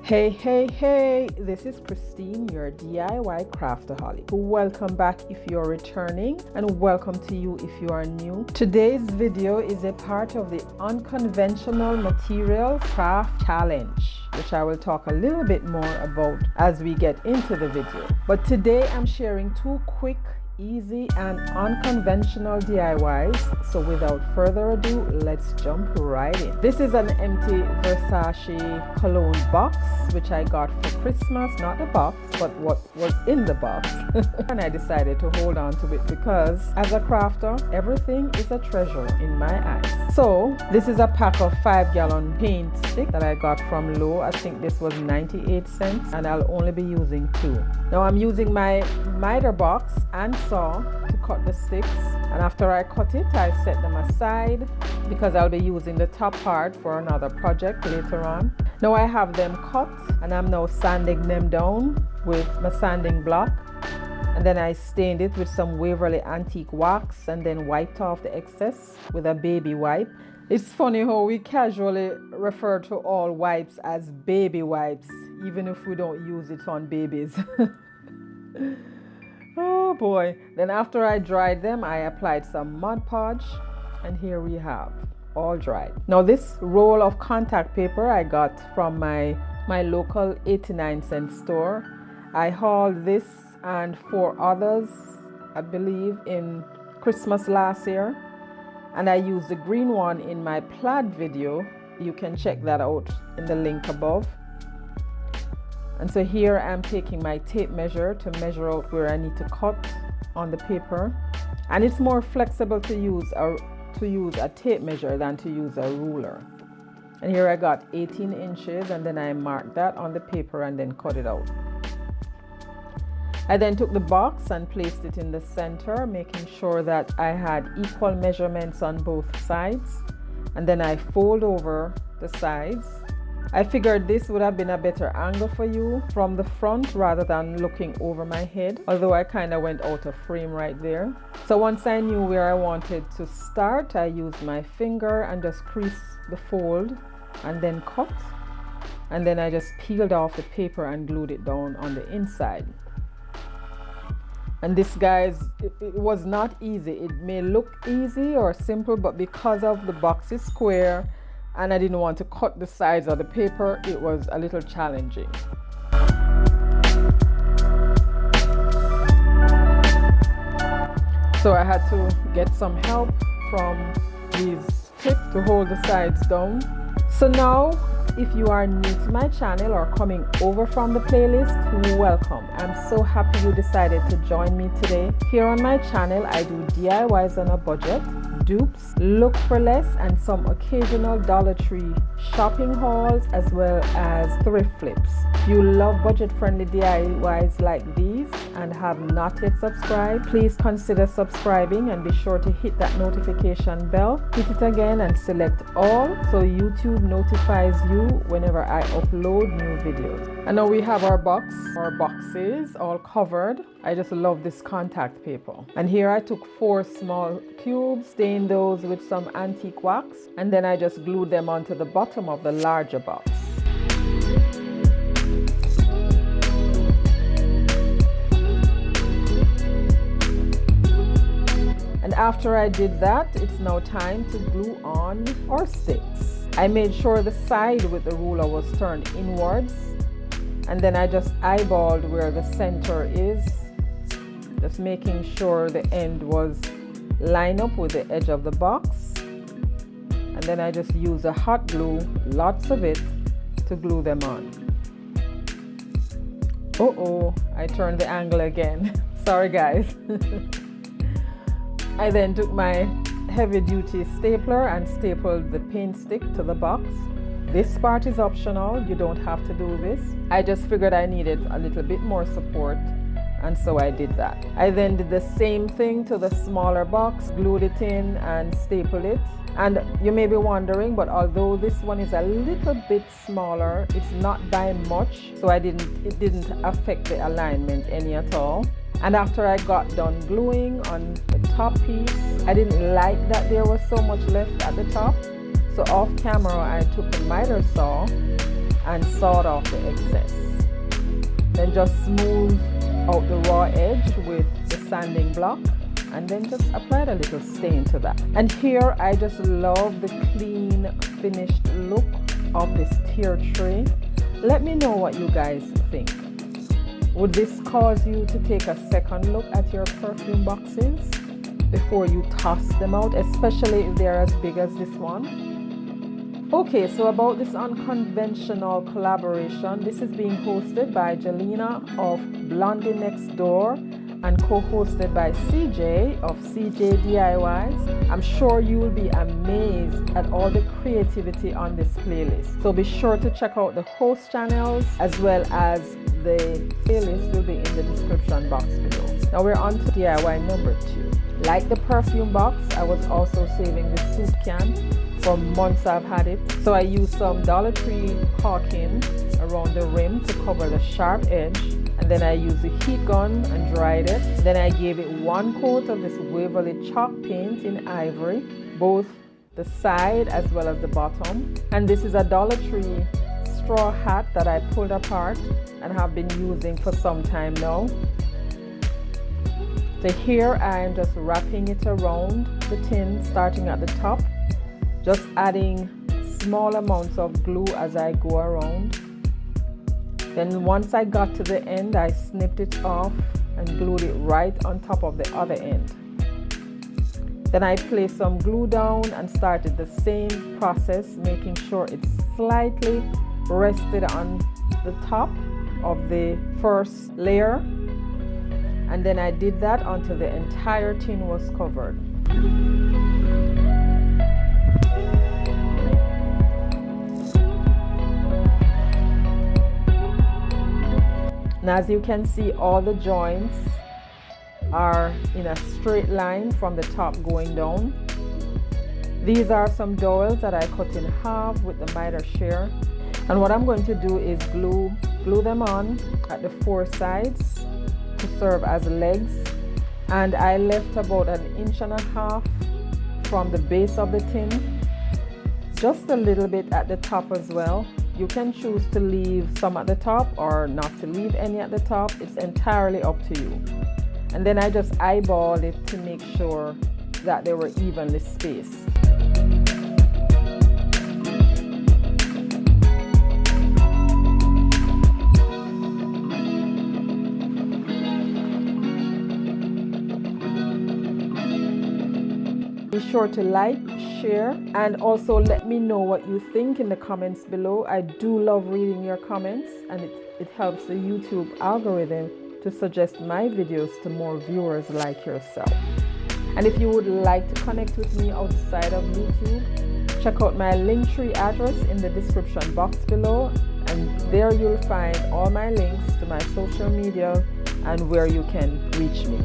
Hey, this is Christine, your DIY craftaholic. Welcome back if you're returning, and welcome to you if you are new. Today's video is a part of the Unconventional Material Craft Challenge, which I will talk a little bit more about as we get into the video. But today I'm sharing two quick, easy and unconventional DIYs. So without further ado, let's jump right in. This is an empty Versace cologne box which I got for Christmas, not the box but what was in the box. And I decided to hold on to it because as a crafter, everything is a treasure in my eyes. So this is a pack of 5-gallon paint stick that I got from Lowe. I think this was 98 cents and I'll only be using 2. Now I'm using my miter box and saw to cut the sticks, and after I cut it I set them aside because I'll be using the top part for another project later on. Now I have them cut and I'm now sanding them down with my sanding block, and then I stained it with some Waverly antique wax and then wiped off the excess with a baby wipe. It's funny how we casually refer to all wipes as baby wipes even if we don't use it on babies. Oh boy. Then after I dried them, I applied some Mod Podge, and here we have all dried. Now this roll of contact paper I got from my local 89-cent store. I hauled this and 4 others, I believe, in Christmas last year, and I used the green one in my plaid video. You can check that out in the link above. And so here I'm taking my tape measure to measure out where I need to cut on the paper. And it's more flexible to use a tape measure than to use a ruler. And here I got 18 inches, and then I marked that on the paper and then cut it out. I then took the box and placed it in the center, making sure that I had equal measurements on both sides. And then I fold over the sides. I figured this would have been a better angle for you from the front rather than looking over my head, although I kind of went out of frame right there. So once I knew where I wanted to start, I used my finger and just creased the fold and then cut. And then I just peeled off the paper and glued it down on the inside. And this, guys, it was not easy. It may look easy or simple, but because of the box is square and I didn't want to cut the sides of the paper, it was a little challenging. So I had to get some help from these clips to hold the sides down. So now, if you are new to my channel or coming over from the playlist, welcome. I'm so happy you decided to join me today. Here on my channel, I do DIYs on a budget, dupes, look for less, and some occasional Dollar Tree shopping hauls as well as thrift flips. If you love budget-friendly DIYs like these and have not yet subscribed, please consider subscribing and be sure to hit that notification bell. Hit it again and select all so YouTube notifies you whenever I upload new videos. And now we have our boxes all covered. I just love this contact paper. And here I took 4 small cubes, stained those with some antique wax, and then I just glued them onto the bottom of the larger box. And after I did that, it's now time to glue on our sticks. I made sure the side with the ruler was turned inwards, and then I just eyeballed where the center is, just making sure the end was lined up with the edge of the box. And then I just use a hot glue, lots of it, to glue them on. I turned the angle again. Sorry guys. I then took my heavy-duty stapler and stapled the paint stick to the box. This part is optional, you don't have to do this. I just figured I needed a little bit more support, and so I did that. I then did the same thing to the smaller box, glued it in and stapled it. And you may be wondering, but although this one is a little bit smaller, it's not by much, so it didn't affect the alignment any at all. And after I got done gluing on the top piece, I didn't like that there was so much left at the top. So off camera, I took the miter saw and sawed off the excess. Then just smooth out the raw edge with the sanding block, and then just applied a little stain to that. And here I just love the clean finished look of this tier tray. Let me know what you guys think. Would this cause you to take a second look at your perfume boxes before you toss them out, especially if they're as big as this one? Okay, so about this unconventional collaboration, this is being hosted by Jelena of Blondie Next Door and co-hosted by CJ of CJ DIYs. I'm sure you will be amazed at all the creativity on this playlist. So be sure to check out the host channels as well as the playlist will be in the description box below. Now we're on to DIY number 2. Like the perfume box, I was also saving the soup can. For months I've had it. So I used some Dollar Tree caulking around the rim to cover the sharp edge. And then I used the heat gun and dried it. Then I gave it one coat of this Waverly chalk paint in Ivory, both the side as well as the bottom. And this is a Dollar Tree straw hat that I pulled apart and have been using for some time now. So here I am just wrapping it around the tin, starting at the top, just adding small amounts of glue as I go around. Then once I got to the end, I snipped it off and glued it right on top of the other end. Then I placed some glue down and started the same process, making sure it's slightly rested on the top of the first layer. And then I did that until the entire tin was covered. And as you can see, all the joints are in a straight line from the top going down. These are some dowels that I cut in half with the miter shear. And what I'm going to do is glue them on at the 4 sides to serve as legs. And I left about 1.5 inches from the base of the tin, just a little bit at the top as well. You can choose to leave some at the top or not to leave any at the top. It's entirely up to you. And then I just eyeballed it to make sure that they were evenly spaced. Be sure to like, share, and also let me know what you think in the comments below. I do love reading your comments, and it helps the YouTube algorithm to suggest my videos to more viewers like yourself. And if you would like to connect with me outside of YouTube, check out my Linktree address in the description box below, and there you'll find all my links to my social media and where you can reach me.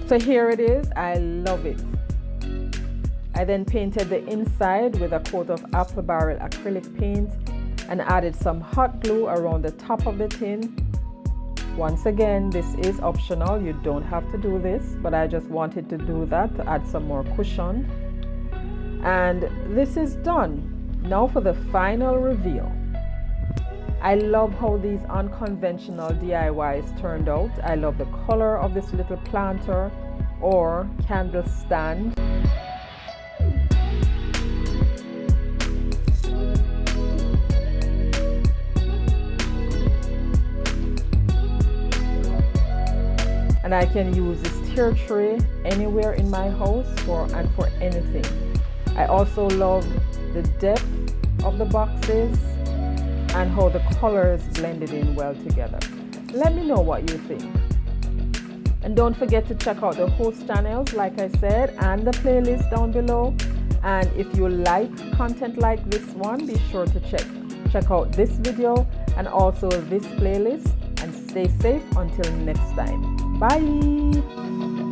So here it is. I love it. I then painted the inside with a coat of apple barrel acrylic paint and added some hot glue around the top of the tin. Once again, this is optional. You don't have to do this, but I just wanted to do that to add some more cushion. And this is done. Now for the final reveal. I love how these unconventional DIYs turned out. I love the color of this little planter or candle stand. And I can use this tier tray anywhere in my house for anything. I also love the depth of the boxes and how the colors blended in well together. Let me know what you think. And don't forget to check out the host channels, like I said, and the playlist down below. And if you like content like this one, be sure to check out this video and also this playlist. And stay safe until next time. Bye!